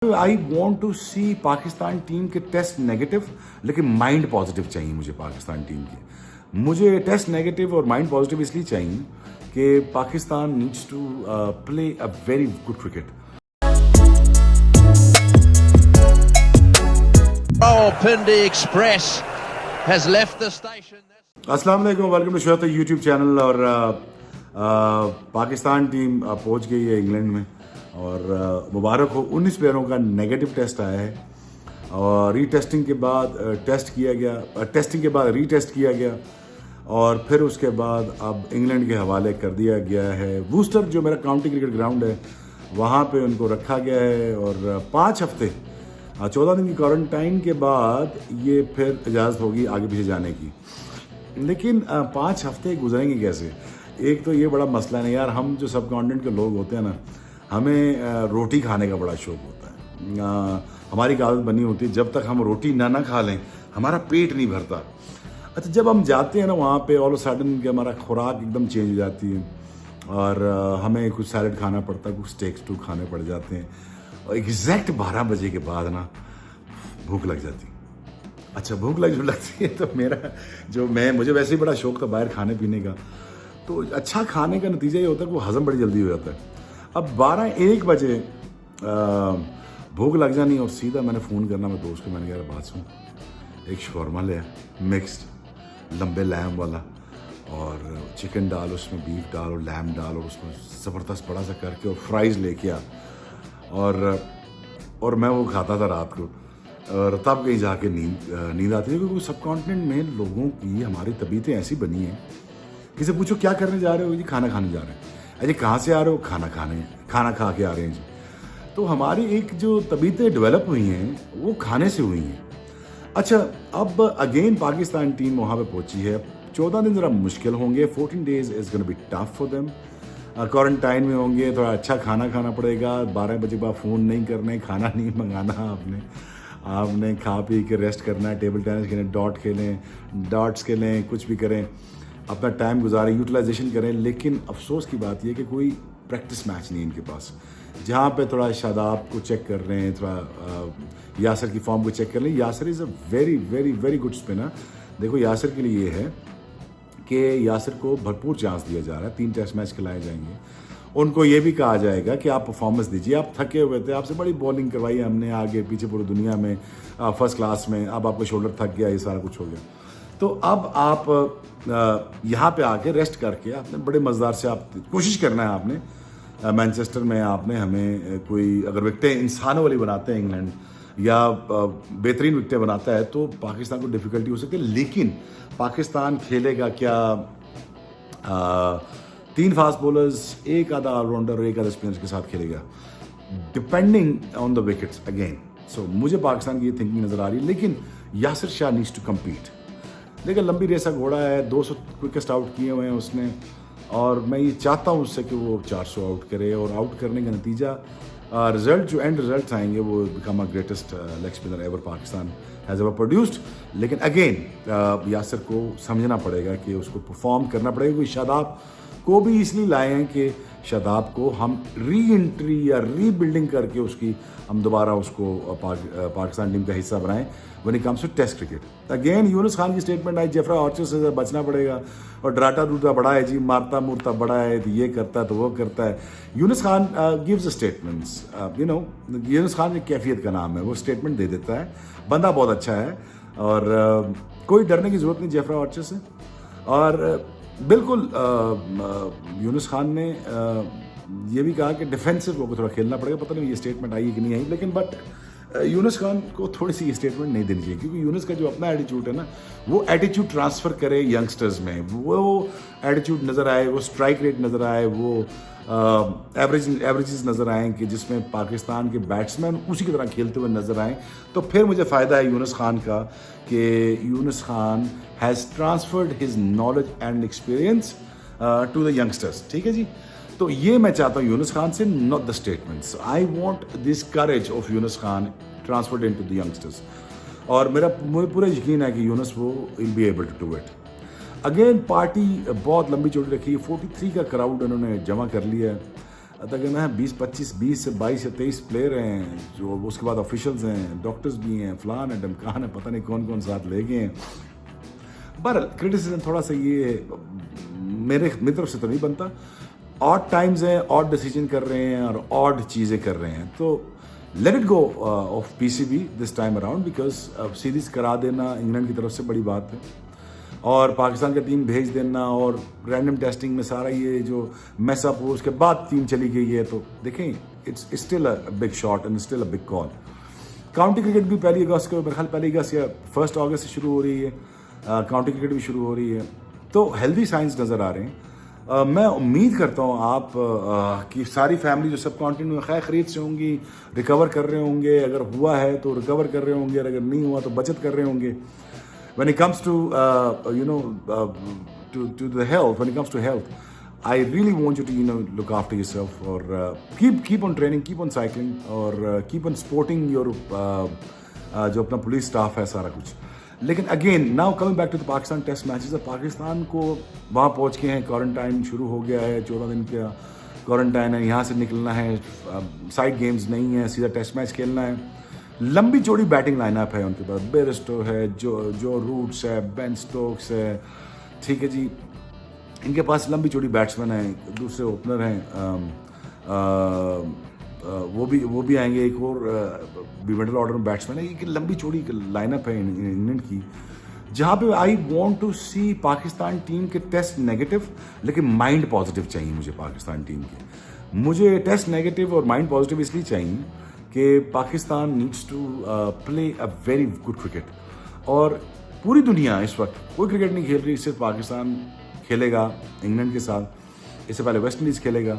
I want to see Pakistan team के test negative, लेकिन mind positive चाहिए मुझे पाकिस्तान टीम के। मुझे टेस्ट नेगेटिव और माइंड पॉजिटिव इसलिए चाहिए कि Pakistan needs to play a very good cricket. Rawalpindi Express has left the station. अस्सलाम वालेकुम, वेलकम टू शोता यूट्यूब चैनल। और पाकिस्तान टीम पहुंच गई है इंग्लैंड में और मुबारक हो। 19 प्लेयरों का नेगेटिव टेस्ट आया है और रीटेस्टिंग के बाद टेस्ट किया गया, टेस्टिंग के बाद रीटेस्ट किया गया और फिर उसके बाद अब इंग्लैंड के हवाले कर दिया गया है। वूस्टर जो मेरा काउंटी क्रिकेट ग्राउंड है वहाँ पे उनको रखा गया है और 5 हफ्ते 14 दिन की क्वारंटाइन के बाद ये फिर इजाज़त होगी आगे पीछे जाने की। लेकिन 5 हफ्ते गुजरेंगे कैसे? एक तो ये बड़ा मसला नहीं यार, हम जो सब कॉन्टिनेंट के लोग होते हैं ना, हमें रोटी खाने का बड़ा शौक होता है। हमारी एक आदत बनी होती है, जब तक हम रोटी ना खा लें हमारा पेट नहीं भरता। अच्छा, जब हम जाते हैं ना वहाँ पे ऑल ऑफ सडन कि हमारा खुराक एकदम चेंज हो जाती है और हमें कुछ सैलड खाना पड़ता है, कुछ स्टेक्स टू खाने पड़ जाते हैं और एग्जैक्ट 12 बजे के बाद ना भूख लग जाती है। अच्छा, भूख लगती है तो मुझे वैसे ही बड़ा शौक था बाहर खाने पीने का, तो अच्छा खाने का नतीजा ये होता है कि वो हज़म बड़ी जल्दी हो जाता है। अब 12-1 बजे भूख लग जानी और सीधा मैंने फ़ोन करना मेरे दोस्त को, मैंने कहा बात सुन, एक शौरमा ले मिक्स्ड लंबे लैम वाला और चिकन डाल, उसमें बीफ डाल और लैम डाल और उसमें ज़बरदस्त बड़ा सा करके और फ्राइज़ लेके आ। और मैं वो खाता था रात को और तब कहीं जाके नींद आती है, क्योंकि सब कॉन्टिनेंट में लोगों की हमारी तबीयतें ऐसी बनी हैं। किसी पूछो क्या करने जा रहे हो जी? खाना खाने जा रहे हैं। अरे कहाँ से आ रहे हो? खाना खा के आ रहे हैं जी। तो हमारी एक जो तबीयतें डेवलप हुई हैं वो खाने से हुई हैं। अच्छा, अब अगेन पाकिस्तान टीम वहाँ पे पहुँची है। 14 दिन ज़रा मुश्किल होंगे, 14 days is gonna be tough for them. Quarantine में होंगे, थोड़ा अच्छा खाना खाना पड़ेगा, 12 बजे के बाद फ़ोन नहीं करने, खाना नहीं मंगाना आपने खा पी के रेस्ट करना है, टेबल टेनिस खेलें, डॉट्स खेलें, कुछ भी करें, अपना टाइम गुजारें, यूटिलाइजेशन करें। लेकिन अफसोस की बात यह कि कोई प्रैक्टिस मैच नहीं है इनके पास, जहाँ पे थोड़ा शादाब को चेक कर रहे हैं, थोड़ा यासर की फॉर्म को चेक कर लें। Yasir is a very very very good spinner. देखो, यासर के लिए ये है कि यासर को भरपूर चांस दिया जा रहा है, 3 टेस्ट मैच खिलाए जाएंगे। उनको ये भी कहा जाएगा कि आप परफॉर्मेंस दीजिए, आप थके हुए थे, आपसे बड़ी बॉलिंग करवाई हमने आगे पीछे पूरी दुनिया में, फर्स्ट क्लास में, अब आपका शोल्डर थक गया, ये सारा कुछ हो गया। तो अब आप यहाँ पे आके रेस्ट करके आपने बड़े मज़ेदार से आप कोशिश करना है। आपने मैनचेस्टर में आपने हमें कोई अगर विकटें इंसानों वाली बनाते हैं इंग्लैंड या बेहतरीन विकटें बनाता है तो पाकिस्तान को डिफ़िकल्टी हो सकती है। लेकिन पाकिस्तान खेलेगा क्या? 3 फास्ट बॉलर्स, एक आधा ऑलराउंडर और एक आधा स्पिनर्स के साथ खेलेगा, depending on the wickets again. So मुझे पाकिस्तान की ये थिंकिंग नज़र आ रही है। लेकिन Yasir Shah needs to compete. देखिए, लंबी रेसा घोड़ा है, 200 क्विकेस्ट आउट किए हुए हैं उसने और मैं ये चाहता हूँ उससे कि वो 400 आउट करे और आउट करने का नतीजा रिजल्ट जो एंड रिजल्ट आएंगे वो become a greatest leg spinner ever Pakistan has ever produced. लेकिन अगेन यासिर को समझना पड़ेगा कि उसको परफॉर्म करना पड़ेगा। कोई शादाब को भी इसलिए लाए हैं कि शादाब को हम री एंट्री या रीबिल्डिंग करके हम दोबारा उसको पाकिस्तान टीम का हिस्सा बनाएं when it comes to test cricket. Again Younis Khan की स्टेटमेंट आई, जेफ्रा आर्चर से बचना पड़ेगा और डराटा डूटा बड़ा है जी, मारता मुरता बड़ा है, तो ये करता है तो वो करता है। यूनुस खान गिव्स स्टेटमेंट्स, यूनुस खान एक कैफियत का नाम है, वो स्टेटमेंट दे देता है। बंदा बहुत अच्छा है और कोई डरने की ज़रूरत नहीं जेफ्रा आर्चर से। और बिल्कुल यूनुस खान ने ये भी कहा कि डिफेंसिव को थोड़ा खेलना पड़ेगा। पता नहीं ये स्टेटमेंट आई कि नहीं आई, लेकिन बट यूनुस खान को थोड़ी सी ये स्टेटमेंट नहीं देनी चाहिए, क्योंकि यूनुस का जो अपना एटीट्यूड है ना, वो एटीट्यूड ट्रांसफ़र करे यंगस्टर्स में, वो एटीट्यूड नज़र आए, वो स्ट्राइक रेट नज़र आए, वो एवरेजेस नज़र आएँ कि जिसमें पाकिस्तान के बैट्समैन उसी की तरह खेलते हुए नज़र आएँ, तो फिर मुझे फ़ायदा है यूनुस खान का कि Younis Khan has transferred his knowledge and experience to the youngsters. ठीक है जी, तो ये मैं चाहता हूँ यूनुस खान से, not the statements. I want this courage of Younis Khan transferred into the youngsters और मुझे पूरा यकीन है कि यूनुस वो will be able to do it. Again party बहुत लंबी चौड़ी रखी है, 43 का क्राउड उन्होंने जमा कर लिया है। तकरीबन है 20 से 22 या 23 प्लेयर हैं, जो उसके बाद ऑफिशियल्स हैं, डॉक्टर्स भी हैं, फलान है ढमकान है, पता नहीं कौन कौन साथ ले गए हैं। पर क्रिटिसिज्म थोड़ा सा ये मेरी तरफ से तो नहीं बनता। ऑड टाइम्स हैं, ऑड डिसीजन कर रहे हैं और ऑड चीज़ें कर रहे हैं, तो let it go of PCB this time around, because series करा देना इंग्लैंड की तरफ से बड़ी बात है, और पाकिस्तान का टीम भेज देना और रैंडम टेस्टिंग में सारा ये जो मैसअप हो उसके बाद टीम चली गई है, तो देखें it's still a big shot and still a big call. County cricket भी 1 अगस्त को, मेरे ख्याल 1 अगस्त या 1 अगस्त से शुरू हो रही है, काउंटी क्रिकेट भी शुरू हो रही है, तो हेल्दी साइंस नज़र आ रहे हैं। मैं उम्मीद करता हूँ आप कि सारी फैमिली जो सब कॉन्टिनेंट में खैर खरीद से होंगी, रिकवर कर रहे होंगे, अगर हुआ है तो रिकवर कर रहे होंगे, अगर नहीं हुआ तो बचत कर रहे होंगे। When it comes to to the health, when it comes to health, I really want you to look after yourself, or keep on training, keep on cycling, or keep on supporting your जो अपना police staff है सारा कुछ। लेकिन again now coming back to the Pakistan test matches, Pakistan को वहाँ पहुँच के हैं, क्वारंटाइन शुरू हो गया है, 14 दिन का क्वारंटाइन है, यहाँ से निकलना है, साइड गेम्स नहीं है, सीधा टेस्ट मैच खेलना है। लंबी चौड़ी बैटिंग लाइनअप है उनके पास, बेयरस्टो है, जो रूट्स है, बेन स्टोक्स है, ठीक है जी, इनके पास लंबी चौड़ी बैट्समैन हैं, दूसरे ओपनर हैं, वो भी आएंगे, एक और भी मिडल ऑर्डर में बैट्समैन है, एक लंबी चौड़ी लाइनअप है इंग्लैंड की, जहाँ पे I want to see Pakistan team के टेस्ट नेगेटिव, लेकिन माइंड पॉजिटिव चाहिए मुझे पाकिस्तान टीम के। मुझे टेस्ट नेगेटिव और माइंड पॉजिटिव इसलिए चाहिए कि Pakistan needs to play a very good cricket, और पूरी दुनिया इस वक्त कोई क्रिकेट नहीं खेल रही, सिर्फ पाकिस्तान खेलेगा इंग्लैंड के साथ, इससे पहले वेस्ट इंडीज़ खेलेगा।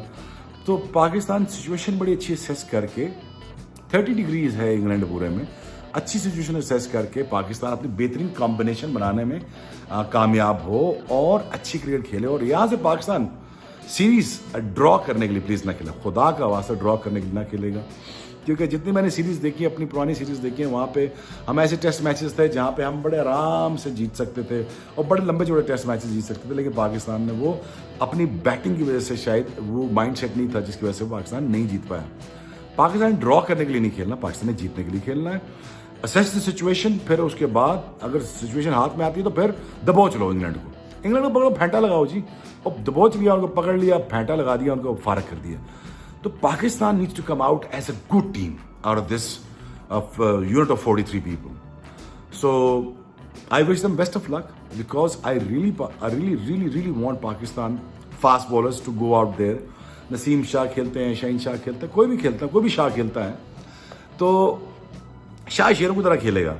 तो पाकिस्तान सिचुएशन बड़ी अच्छी असेस करके, 30 डिग्रीज है इंग्लैंड पूरे में, अच्छी सिचुएशन असेस करके पाकिस्तान अपनी बेहतरीन कॉम्बिनेशन बनाने में कामयाब हो और अच्छी क्रिकेट खेले, और यहाँ से पाकिस्तान सीरीज ड्रॉ करने के लिए प्लीज़ ना खेले, खुदा का वास्ता ड्रॉ करने के लिए ना खेलेगा, क्योंकि जितनी मैंने सीरीज़ देखी, अपनी पुरानी सीरीज़ देखी है, वहाँ पे हम ऐसे टेस्ट मैचेस थे जहाँ पे हम बड़े आराम से जीत सकते थे और बड़े लंबे चौड़े टेस्ट मैचेस जीत सकते थे, लेकिन पाकिस्तान ने वो अपनी बैटिंग की वजह से, शायद वो माइंडसेट नहीं था जिसकी वजह से पाकिस्तान नहीं जीत पाया। पाकिस्तान ड्रॉ करने के लिए नहीं खेलना, पाकिस्तान ने जीतने के लिए खेलना है। असेस द सिचुएशन, फिर उसके बाद अगर सिचुएशन हाथ में आती है तो फिर दबोच लो इंग्लैंड को, इंग्लैंड को पकड़ो, फेंटा लगाओ जी, और दबोच लिया उनको, पकड़ लिया, फेंटा लगा दिया उनको, फारग कर दिया। तो Pakistan needs to come out as a good team out of this unit of 43 people. So I wish them best of luck, because I really want Pakistan fast bowlers to go out there. Naseem Shah खेलते हैं, शाहीन शाह खेलता है, कोई भी खेलता है, कोई भी शाह खेलता है, तो शाह शेरों की तरह खेलेगा।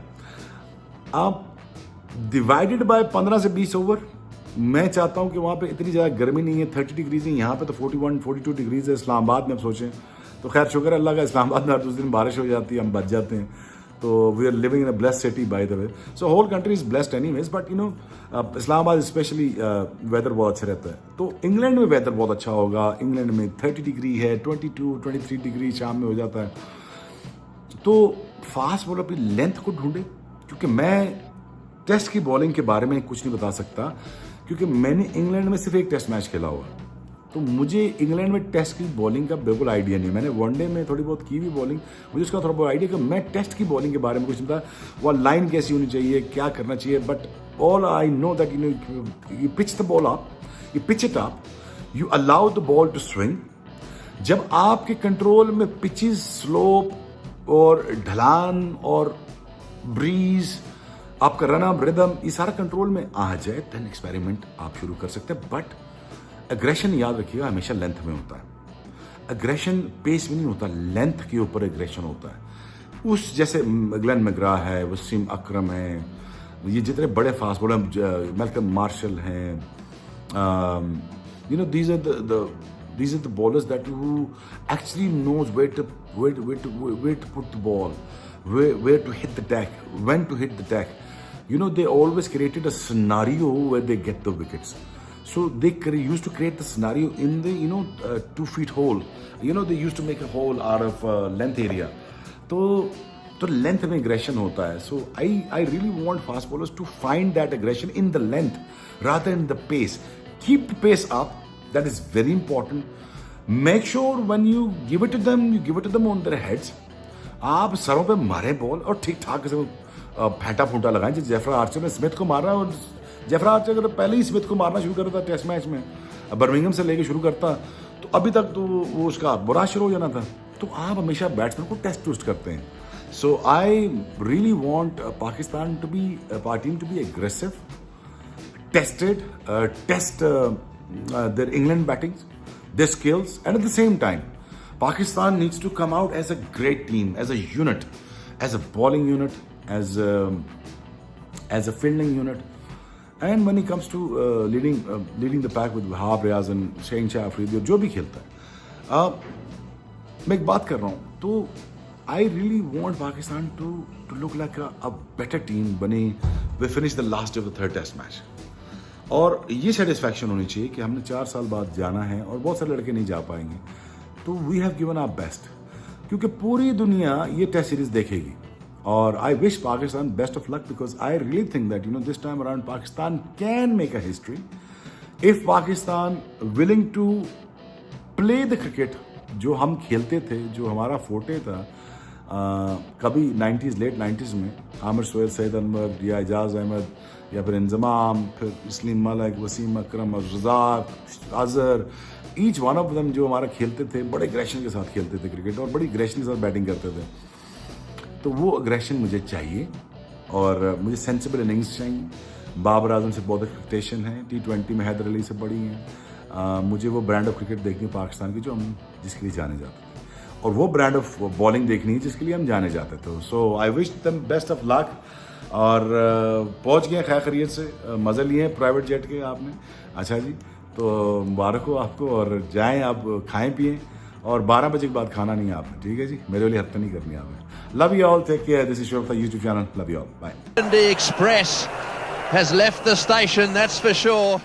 आप डिवाइडेड बाय 15 से 20 ओवर, मैं चाहता हूँ कि वहाँ पे इतनी ज़्यादा गर्मी नहीं है, 30 डिग्रीज है, यहाँ पे तो 41-42 डिग्रीज है इस्लामाबाद में। आप सोचें तो खैर शुक्र अल्लाह का, इस्लामाबाद में हर दूसरे दिन बारिश हो जाती है, हम बच जाते हैं, तो we are living in a blessed city by the way, so whole country is blessed anyways, but Islamabad specially weather बहुत अच्छा रहता है। तो इंग्लैंड में वेदर बहुत अच्छा होगा, इंग्लैंड में 30 डिग्री है, 22-23 डिग्री शाम में हो जाता है। तो फास्ट बॉलर अपनी लेंथ को ढूंढे, क्योंकि मैं टेस्ट की बॉलिंग के बारे में कुछ नहीं बता सकता, क्योंकि मैंने इंग्लैंड में सिर्फ एक टेस्ट मैच खेला हुआ, तो मुझे इंग्लैंड में टेस्ट की बॉलिंग का बिल्कुल आइडिया नहीं। मैंने वनडे में थोड़ी बहुत की भी बॉलिंग, मुझे उसका थोड़ा बहुत आइडिया, कि मैं टेस्ट की बॉलिंग के बारे में कुछ नहीं पता, वह लाइन कैसी होनी चाहिए, क्या करना चाहिए, but all I know that you pitch the ball up, you pitch it up, you allow the ball to swing. जब आपके कंट्रोल में पिचेस, स्लोप और ढलान और ब्रीज, आपका रन अप, रिदम, ये सारा कंट्रोल में आ जाए, देन एक्सपेरिमेंट आप शुरू कर सकते हैं। बट एग्रेशन याद रखिएगा हमेशा लेंथ में होता है, एग्रेशन पेस में नहीं होता, लेंथ के ऊपर एग्रेशन होता है। उस जैसे ग्लेन मैग्रा है, वसीम अकरम है, ये जितने बड़े फास्ट बॉलर, मैल्कम मार्शल हैं, these are the bowlers that who actually knows where to put the ball, where to hit the deck, when to hit the deck. They always created a scenario where they get the wickets. So they used to create the scenario in the 2 feet hole. They used to make a hole out of length area. तो length में aggression होता है. So I really want fast bowlers to find that aggression in the length rather than the pace. Keep the pace up. That is very important. Make sure when you give it to them on their heads. आप सरों पे मारे ball और ठीक ठाक से फेंटा फूंटा लगाएं। जैसे जेफरा आर्चर ने स्मिथ को मारा, और जेफरा आर्चर अगर पहले ही स्मिथ को मारना शुरू करता टेस्ट मैच में, बर्मिंघम से लेके शुरू करता, तो अभी तक तो वो उसका बुरा शुरू हो जाना था। तो आप हमेशा बैट्समैन को टेस्ट टूस्ट करते हैं। So I really want Pakistan to be team to be aggressive, tested, test their England batting, their skills, and at the same time, Pakistan needs to come out as a great team, as a unit, as a bowling unit, as a fielding unit, and when it comes to leading the pack with Wahab Riaz and Shaheen Afridi, जो भी खेलता है, मैं एक बात कर रहा हूँ, तो I really want Pakistan to look like a better team बने. We finish the last of the third test match. और ये सेटिस्फैक्शन होनी चाहिए कि हमने 4 साल बाद जाना है और बहुत सारे लड़के नहीं जा पाएंगे, तो we have given our best, क्योंकि पूरी दुनिया ये टेस्ट सीरीज देखेगी. और I wish Pakistan best of luck, because I really think that this time around Pakistan can make a history if Pakistan willing to play the cricket जो हम खेलते थे, जो हमारा फोटे था कभी 90s लेट 90s में, आमिर सुहेल, सैयद अनवर या एजाज अहमद या फिर इंजमाम, फिर Saleem Malik, Wasim Akram, Razzaq, Azhar, each one of them जो हमारा खेलते थे, बड़े एग्रेशन के साथ खेलते थे क्रिकेट और बड़ी एग्रेशन के साथ बैटिंग करते थे. तो वो एग्रेशन मुझे चाहिए और मुझे सेंसिबल इनिंग्स चाहिए. बाबर आजम से बहुत एक्सपेक्टेशन है, T20 में हैदर अली से बड़ी हैं. मुझे वो ब्रांड ऑफ क्रिकेट देखनी है पाकिस्तान की जो हम जिसके लिए जाने जाते थे, और वो ब्रांड ऑफ बॉलिंग देखनी है जिसके लिए हम जाने जाते थे. So I wish them best of luck. और पहुंच गए खैर खैरियत से, मज़े लिए प्राइवेट जेट के आपने. अच्छा जी, तो मुबारक हो आपको, और जाएं आप खाएं पिएं, और 12 बजे के बाद खाना नहीं है आपने, ठीक है जी, मेरे लिए हत्या नहीं करनी आपने. Love you all, take care. This is Shoaib YouTube channel. Love you all, bye. The Express has left the station, that's for sure.